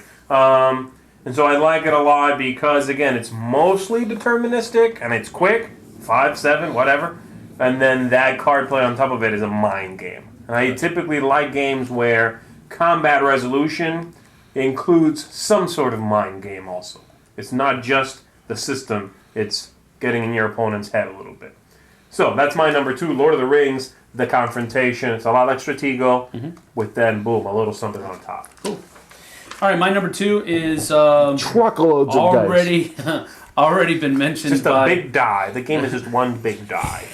And so I like it a lot because, again, it's mostly deterministic and it's quick, 5, 7, whatever. And then that card play on top of it is a mind game. And I typically like games where combat resolution includes some sort of mind game also. It's not just the system, it's getting in your opponent's head a little bit. So that's my number 2, Lord of the Rings, The Confrontation. It's a lot like Stratego, with then, boom, a little something on top. Cool. All right, my number 2 is Truckloads of dice. already been mentioned Just a by... big die. The game is just one big die.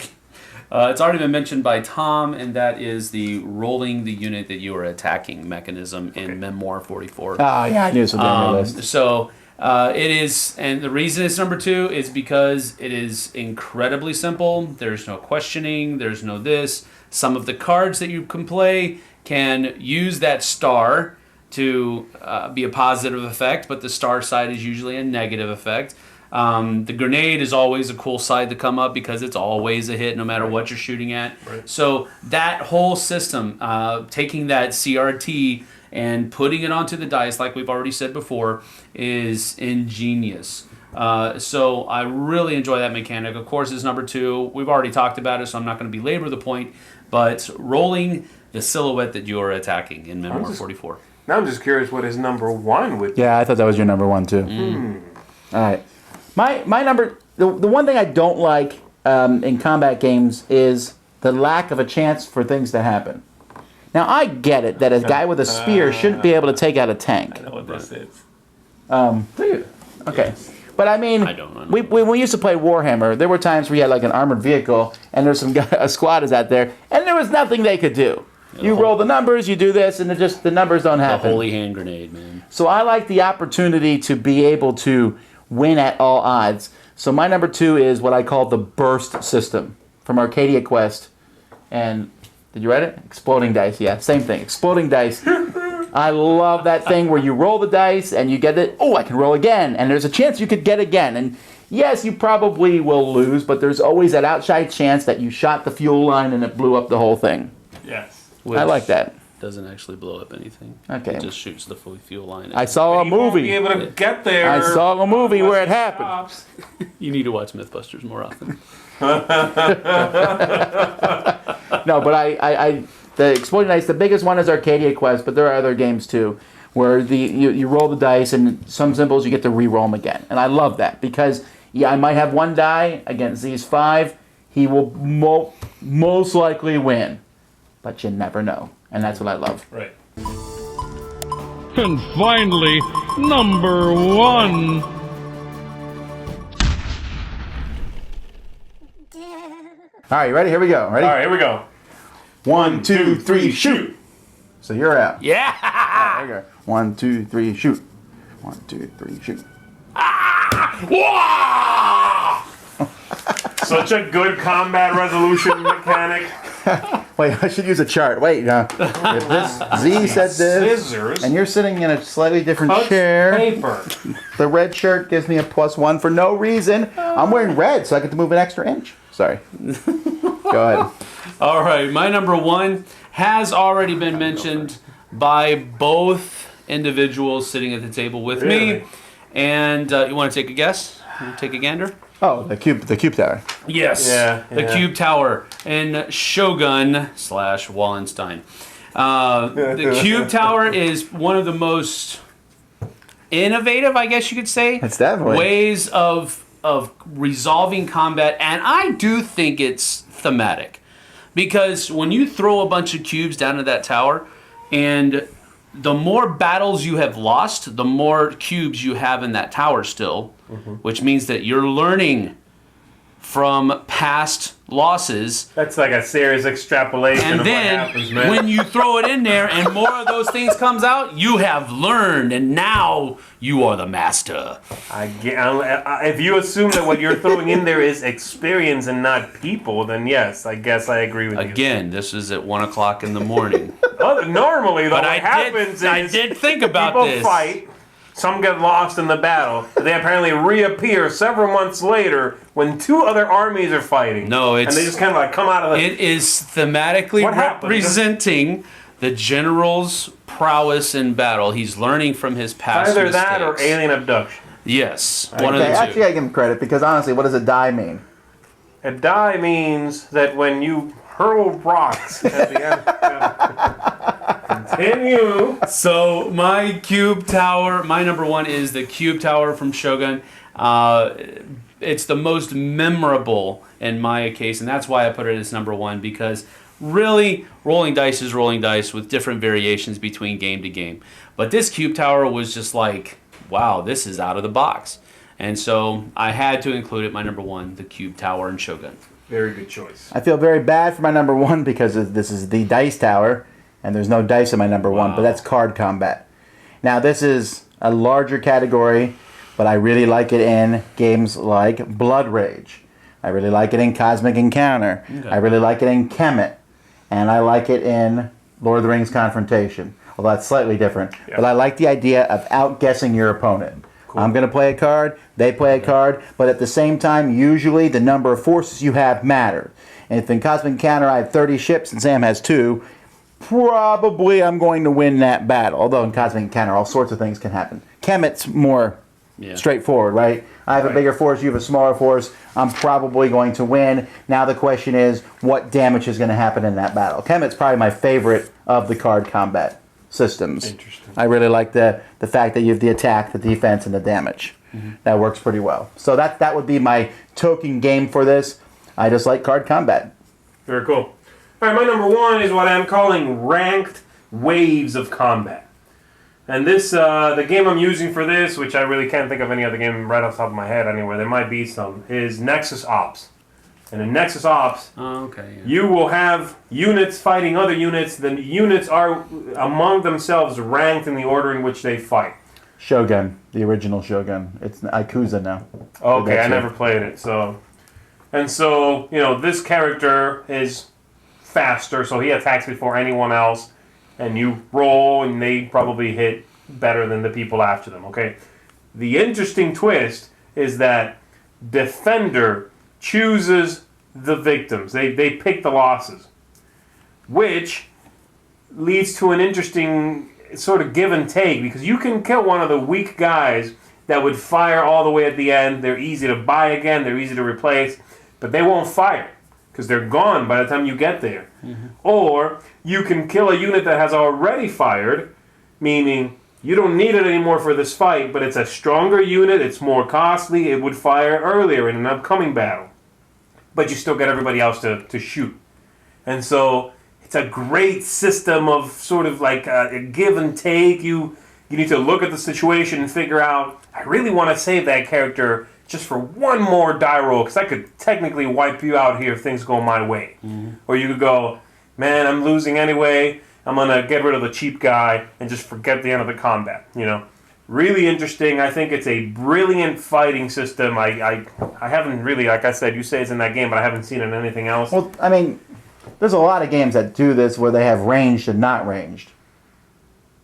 It's already been mentioned by Tom, and that is the rolling the unit that you are attacking mechanism in Memoir 44. Oh, yeah, I knew this would be on your list. So it is, and the reason it's number 2 is because it is incredibly simple. There's no questioning. There's no this. Some of the cards that you can play can use that star to be a positive effect, but the star side is usually a negative effect. The grenade is always a cool side to come up because it's always a hit no matter what you're shooting at. Right. So that whole system, taking that CRT and putting it onto the dice, like we've already said before, is ingenious. So I really enjoy that mechanic. Of course, it's number 2. We've already talked about it, so I'm not going to belabor the point. But rolling the silhouette that you are attacking in Memoir 44. Now I'm just curious what his number 1 would be. Yeah, I thought that was your number 1 too. All right, my number. The one thing I don't like in combat games is the lack of a chance for things to happen. Now I get it that a guy with a spear shouldn't be able to take out a tank. I know what this is. Okay. But I mean, I don't know. we used to play Warhammer. There were times where you had like an armored vehicle, and there's a squad is out there, and there was nothing they could do. You roll the numbers, you do this, and the numbers don't The happen. holy hand grenade, man. So I like the opportunity to be able to win at all odds. So my number 2 is what I call the burst system from Arcadia Quest. And did you write it? Exploding dice. Yeah, same thing. Exploding dice. I love that thing where you roll the dice and you get it. Oh, I can roll again. And there's a chance you could get again. And yes, you probably will lose, but there's always that outside chance that you shot the fuel line and it blew up the whole thing. Yes. Which I like that. Doesn't actually blow up anything. Okay. It just shoots the fuel line. I saw a You won't be movie. able to get there. I saw a movie where it unless happened. stops. You need to watch Mythbusters more often. No, but the Exploding Dice, the biggest one is Arcadia Quest, but there are other games too, where you roll the dice and some symbols you get to re-roll them again. And I love that because, yeah, I might have one die against these 5. He will most likely win, but you never know. And that's what I love. Right. And finally, number 1. All right, you ready? Here we go. Ready? All right, here we go. 1, 2, 3, shoot. So you're out. Yeah! There you go. 1, 2, 3, shoot. 1, 2, 3, shoot. Such a good combat resolution mechanic. Wait, I should use a chart. Wait, if this Z said this, Scissors. and you're sitting in a slightly different Touch chair. paper. The red shirt gives me a +1 for no reason. I'm wearing red, so I get to move an extra inch. Sorry. Go ahead. All right, my number 1 has already been mentioned by both individuals sitting at the table with Really? me. And you want to take a guess? You want to take a gander? Oh, the cube tower. Yes. Yeah, The yeah. Cube Tower in Shogun / Wallenstein. The Cube Tower is one of the most innovative, I guess you could say, It's definitely. ways of resolving combat, and I do think it's thematic because when you throw a bunch of cubes down to that tower, and the more battles you have lost, the more cubes you have in that tower still, which means that you're learning from past losses. That's like a serious extrapolation And of then what happens, man. when you throw it in there and more of those things comes out, you have learned, and now you are the master. If you assume that what you're throwing in there is experience and not people, then yes, I guess I agree with you. Again, this is at 1 o'clock in the morning. Normally, though, But what happens I is did think about people this. fight, some get lost in the battle, but they apparently reappear several months later when 2 other armies are fighting. No, it's- and they just kind of like come out of the... It is thematically What happened? representing the general's prowess in battle. He's learning from his past Either mistakes. that or alien abduction. Yes, one Okay, of the actually, two. I give him credit because honestly, what does a die mean? A die means that when you hurl rocks at the end... Continue. So my Cube Tower, my number 1 is the Cube Tower from Shogun. It's the most memorable in my case, and that's why I put it as number 1, because really, rolling dice is rolling dice with different variations between game to game. But this Cube Tower was just like, wow, this is out of the box. And so I had to include it, my number 1, the Cube Tower in Shogun. Very good choice. I feel very bad for my number 1 because this is the dice tower, and there's no dice in my number 1, but that's card combat. Now, this is a larger category, but I really like it in games like Blood Rage. I really like it in Cosmic Encounter. Okay. I really like it in Kemet. And I like it in Lord of the Rings Confrontation. Although that's slightly different. Yeah. But I like the idea of outguessing your opponent. I'm going to play a card, they play a card, but at the same time, usually the number of forces you have matter. And if in Cosmic Encounter I have 30 ships and Sam has 2, probably I'm going to win that battle. Although in Cosmic Encounter, all sorts of things can happen. Kemet's more straightforward, right? I have a bigger force, you have a smaller force. I'm probably going to win. Now the question is, what damage is going to happen in that battle? Kemet's probably my favorite of the card combat systems. Interesting. I really like the fact that you have the attack, the defense, and the damage. That works pretty well. So that would be my token game for this. I just like card combat. Very cool. All right, my number 1 is what I'm calling ranked waves of combat. And this, the game I'm using for this, which I really can't think of any other game right off the top of my head anywhere, there might be some, is Nexus Ops. And in Nexus Ops, Okay. Yeah. you will have units fighting other units. The units are among themselves ranked in the order in which they fight. Shogun, the original Shogun. It's Ikuza now. Okay, I it. never played it, so this character is faster, so he attacks before anyone else, and you roll, and they probably hit better than the people after them. Okay, the interesting twist is that Defender chooses the victims. They pick the losses, which leads to an interesting sort of give and take, because you can kill one of the weak guys that would fire all the way at the end. They're easy to buy again, they're easy to replace, but they won't fire because they're gone by the time you get there. Mm-hmm. Or you can kill a unit that has already fired, meaning you don't need it anymore for this fight, but it's a stronger unit, it's more costly, it would fire earlier in an upcoming battle. But you still get everybody else to shoot. And so it's a great system of sort of like a give and take. You need to look at the situation and figure out, I really want to save that character just for one more die roll, because I could technically wipe you out here if things go my way. Mm-hmm. Or you could go, man, I'm losing anyway, I'm going to get rid of the cheap guy and just forget the end of the combat. Really interesting. I think it's a brilliant fighting system. I haven't really, like I said, you say it's in that game, but I haven't seen it in anything else. Well, I mean, there's a lot of games that do this where they have ranged and not ranged.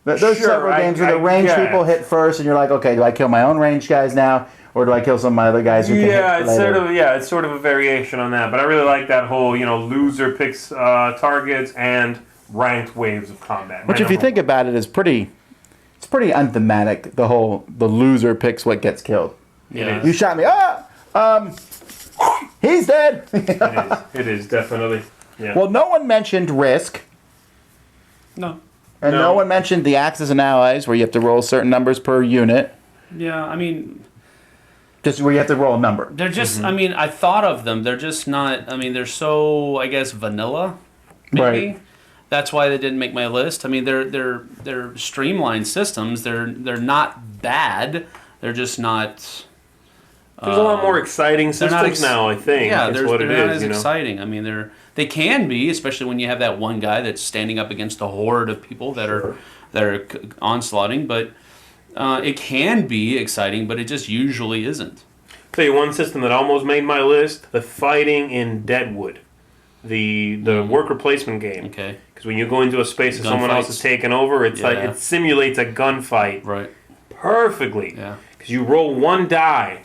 There's several games where the ranged people hit first, and you're like, okay, do I kill my own ranged guys now, or do I kill some of my other guys who can hit later? It's sort of a variation on that. But I really like that whole, loser picks targets and ranked waves of combat. Which, if you think about it, is pretty unthematic. The loser picks what gets killed. Yeah. You shot me. He's dead. It is definitely. Yeah. Well, no one mentioned Risk. No. And no one mentioned the Axis and Allies, where you have to roll certain numbers per unit. Yeah, I mean, just where you have to roll a number. They're just, I mean, I thought of them. They're just not, I mean, they're so, I guess, vanilla, maybe. Right. That's why they didn't make my list. I mean, they're streamlined systems. They're not bad. They're just not... There's a lot more exciting systems now, I think. Yeah, they're not as exciting. I mean, they can be, especially when you have that one guy that's standing up against a horde of people that are onslaughting. But it can be exciting, but it just usually isn't. Tell you one system that almost made my list: the fighting in Deadwood, the worker placement game. Okay. Because when you go into a space that someone else has taken over, it's like it simulates a gunfight. Right. Perfectly. Yeah. Because you roll one die.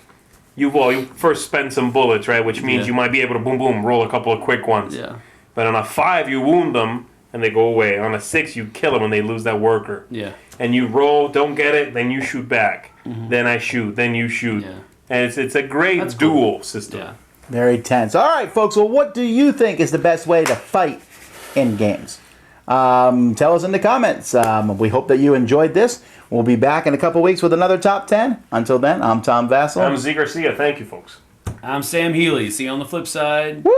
You first spend some bullets, right? Which means you might be able to boom, boom, roll a couple of quick ones. Yeah. But on a 5, you wound them, and they go away. On a 6, you kill them when they lose that worker. Yeah. And you roll, don't get it, then you shoot back. Mm-hmm. Then I shoot, then you shoot. Yeah. And it's a great duel system. Yeah. Very tense. All right, folks. Well, what do you think is the best way to fight in games? Tell us in the comments. We hope that you enjoyed this. We'll be back in a couple weeks with another Top 10. Until then, I'm Tom Vasel. I'm Zee Garcia. Thank you, folks. I'm Sam Healey. See you on the flip side. Woo!